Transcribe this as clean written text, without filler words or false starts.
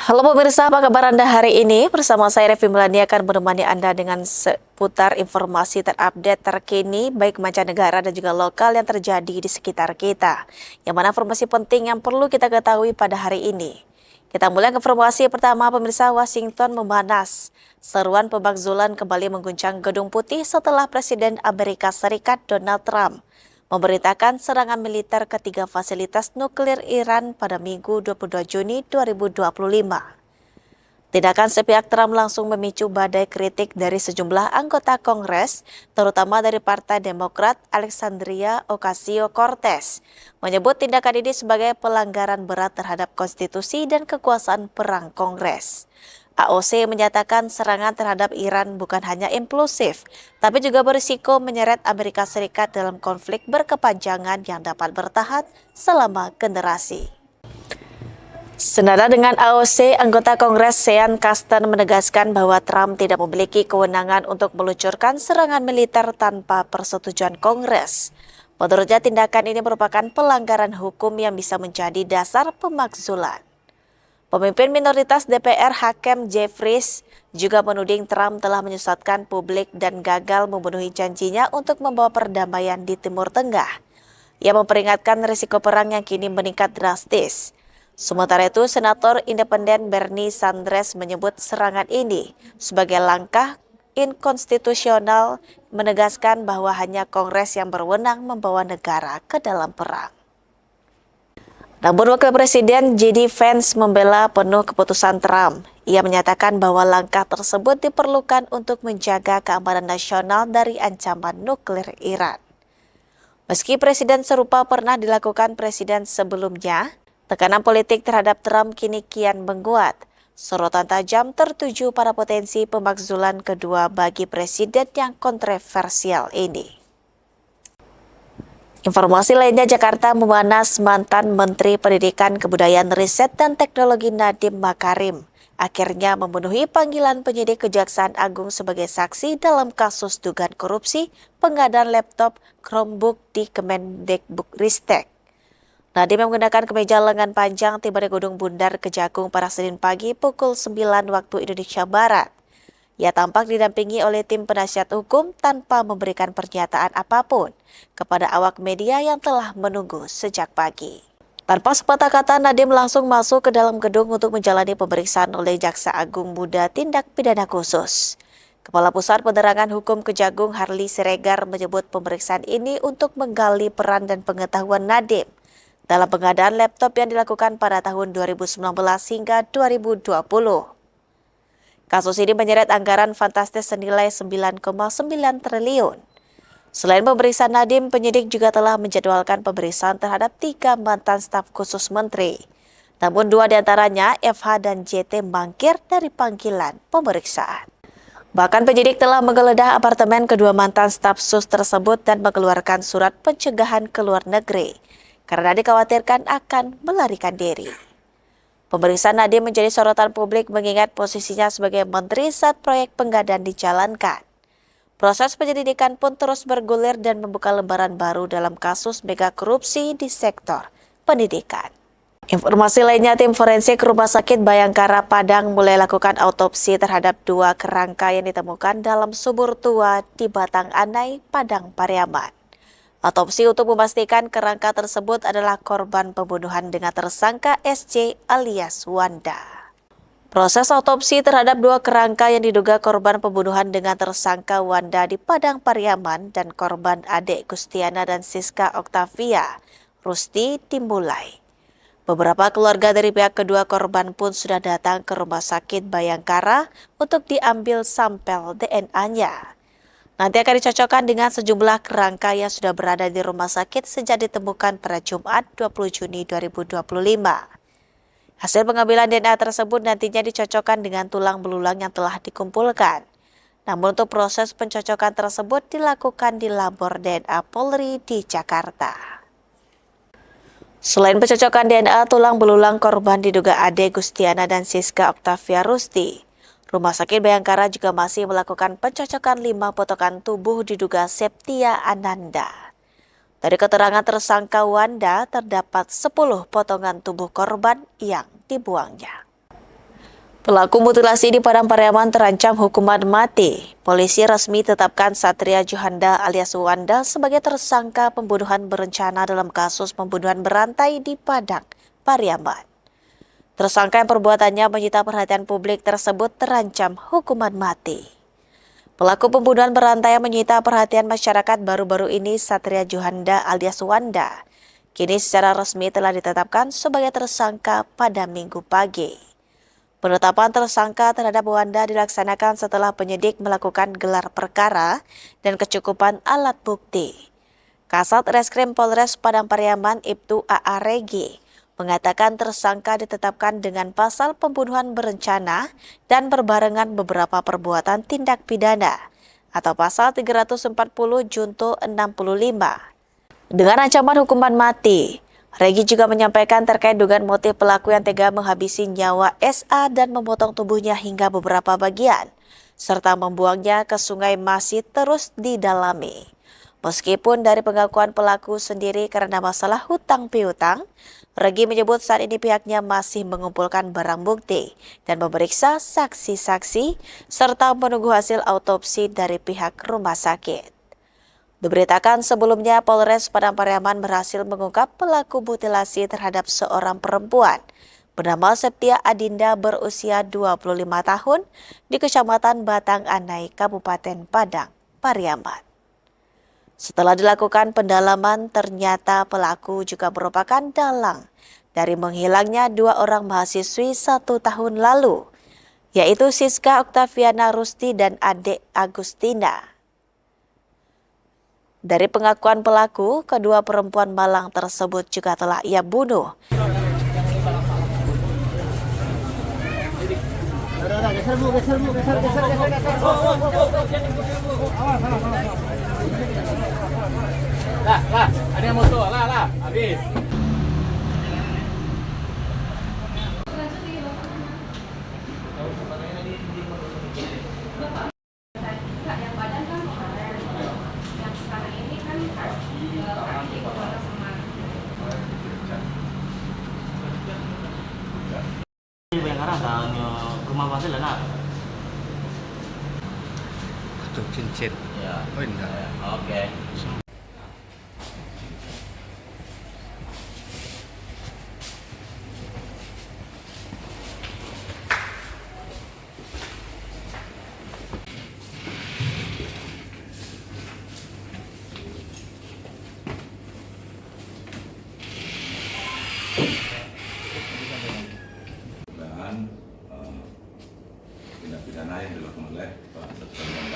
Halo pemirsa, apa kabar Anda hari ini? Bersama saya Revi Melani akan menemani Anda dengan seputar informasi terupdate terkini baik mancanegara dan juga lokal yang terjadi di sekitar kita. Yang mana informasi penting yang perlu kita ketahui pada hari ini. Kita mulai ke informasi pertama, pemirsa. Washington memanas. Seruan pemakzulan kembali mengguncang Gedung Putih setelah Presiden Amerika Serikat Donald Trump memerintahkan serangan militer ke 3 fasilitas nuklir Iran pada Minggu 22 Juni 2025. Tindakan sepihak Trump langsung memicu badai kritik dari sejumlah anggota Kongres, terutama dari Partai Demokrat. Alexandria Ocasio-Cortez menyebut tindakan ini sebagai pelanggaran berat terhadap konstitusi dan kekuasaan perang Kongres. AOC menyatakan serangan terhadap Iran bukan hanya impulsif, tapi juga berisiko menyeret Amerika Serikat dalam konflik berkepanjangan yang dapat bertahan selama generasi. Senada dengan AOC, anggota Kongres Sean Casten menegaskan bahwa Trump tidak memiliki kewenangan untuk meluncurkan serangan militer tanpa persetujuan Kongres. Menurutnya, tindakan ini merupakan pelanggaran hukum yang bisa menjadi dasar pemakzulan. Pemimpin minoritas DPR Hakeem Jeffries juga menuding Trump telah menyesatkan publik dan gagal memenuhi janjinya untuk membawa perdamaian di Timur Tengah. Ia memperingatkan risiko perang yang kini meningkat drastis. Sementara itu, Senator Independen Bernie Sanders menyebut serangan ini sebagai langkah inkonstitusional, menegaskan bahwa hanya Kongres yang berwenang membawa negara ke dalam perang. Namun Wakil Presiden J.D. Vance membela penuh keputusan Trump. Ia menyatakan bahwa langkah tersebut diperlukan untuk menjaga keamanan nasional dari ancaman nuklir Iran. Meski presiden serupa pernah dilakukan presiden sebelumnya, tekanan politik terhadap Trump kini kian menguat. Sorotan tajam tertuju pada potensi pemakzulan kedua bagi presiden yang kontroversial ini. Informasi lainnya, Jakarta memanas. Mantan Menteri Pendidikan, Kebudayaan, Riset, dan Teknologi Nadiem Makarim akhirnya memenuhi panggilan penyidik Kejaksaan Agung sebagai saksi dalam kasus dugaan korupsi pengadaan laptop Chromebook di Kemendikbudristek. Nadiem yang menggunakan kemeja lengan panjang tiba di Gedung Bundar Kejagung pada Senin pagi pukul 9 waktu Indonesia Barat. Ia tampak didampingi oleh tim penasihat hukum tanpa memberikan pernyataan apapun kepada awak media yang telah menunggu sejak pagi. Tanpa sepatah kata, Nadiem langsung masuk ke dalam gedung untuk menjalani pemeriksaan oleh Jaksa Agung Muda Tindak Pidana Khusus. Kepala Pusat Penerangan Hukum Kejagung Harli Siregar menyebut pemeriksaan ini untuk menggali peran dan pengetahuan Nadiem dalam pengadaan laptop yang dilakukan pada tahun 2019 hingga 2020. Kasus ini menyeret anggaran fantastis senilai 9,9 triliun. Selain pemeriksaan Nadiem, penyidik juga telah menjadwalkan pemeriksaan terhadap 3 mantan staf khusus menteri. Namun 2 diantaranya, FH dan JT, mangkir dari panggilan pemeriksaan. Bahkan penyidik telah menggeledah apartemen kedua mantan staf sus tersebut dan mengeluarkan surat pencegahan ke luar negeri karena dikhawatirkan akan melarikan diri. Pemeriksaan Nadiem menjadi sorotan publik mengingat posisinya sebagai menteri saat proyek pengadaan dijalankan. Proses penyelidikan pun terus bergulir dan membuka lembaran baru dalam kasus mega korupsi di sektor pendidikan. Informasi lainnya, tim forensik Rumah Sakit Bayangkara Padang mulai lakukan autopsi terhadap 2 kerangka yang ditemukan dalam sumur tua di Batang Anai, Padang Pariaman. Autopsi untuk memastikan kerangka tersebut adalah korban pembunuhan dengan tersangka SC alias Wanda. Proses autopsi terhadap 2 kerangka yang diduga korban pembunuhan dengan tersangka Wanda di Padang Pariaman dan korban adik Gustiana dan Siska Octavia Rusti dimulai. Beberapa keluarga dari pihak kedua korban pun sudah datang ke Rumah Sakit Bayangkara untuk diambil sampel DNA-nya. Nanti akan dicocokkan dengan sejumlah kerangka yang sudah berada di rumah sakit sejak ditemukan pada Jumat 20 Juni 2025. Hasil pengambilan DNA tersebut nantinya dicocokkan dengan tulang belulang yang telah dikumpulkan. Namun untuk proses pencocokan tersebut dilakukan di Labor DNA Polri di Jakarta. Selain pencocokan DNA tulang belulang korban diduga Ade Gustiana dan Siska Octavia Rusti, Rumah Sakit Bayangkara juga masih melakukan pencocokan 5 potongan tubuh diduga Septia Ananda. Dari keterangan tersangka Wanda, terdapat 10 potongan tubuh korban yang dibuangnya. Pelaku mutilasi di Padang Pariaman terancam hukuman mati. Polisi resmi tetapkan Satria Johanda alias Wanda sebagai tersangka pembunuhan berencana dalam kasus pembunuhan berantai di Padang Pariaman. Tersangka yang perbuatannya menyita perhatian publik tersebut terancam hukuman mati. Pelaku pembunuhan berantai yang menyita perhatian masyarakat baru-baru ini Satria Johanda alias Wanda, kini secara resmi telah ditetapkan sebagai tersangka pada Minggu pagi. Penetapan tersangka terhadap Wanda dilaksanakan setelah penyidik melakukan gelar perkara dan kecukupan alat bukti. Kasat Reskrim Polres Padang Pariaman Ibtu A.A. Regi mengatakan tersangka ditetapkan dengan pasal pembunuhan berencana dan berbarengan beberapa perbuatan tindak pidana atau pasal 340 junto 65 dengan ancaman hukuman mati. Regi juga menyampaikan terkait dugaan motif pelaku yang tega menghabisi nyawa SA dan memotong tubuhnya hingga beberapa bagian, serta membuangnya ke sungai masih terus didalami. Meskipun dari pengakuan pelaku sendiri karena masalah hutang piutang, Regi menyebut saat ini pihaknya masih mengumpulkan barang bukti dan memeriksa saksi-saksi, serta menunggu hasil autopsi dari pihak rumah sakit. Diberitakan sebelumnya Polres Padang Pariaman berhasil mengungkap pelaku mutilasi terhadap seorang perempuan bernama Septia Adinda berusia 25 tahun di Kecamatan Batang Anai, Kabupaten Padang Pariaman. Setelah dilakukan pendalaman, ternyata pelaku juga merupakan dalang dari menghilangnya 2 orang mahasiswi 1 tahun lalu, yaitu Siska Oktaviana Rusti dan adik Agustina. Dari pengakuan pelaku, kedua perempuan malang tersebut juga telah ia bunuh. Lah, ada yang motor, lah, habis. Yang arah ke rumah Fasil lah. Untuk cincin. Ya. Oh enggak. Oke. Dan tindak pidana yang dilakukan oleh Pak Satria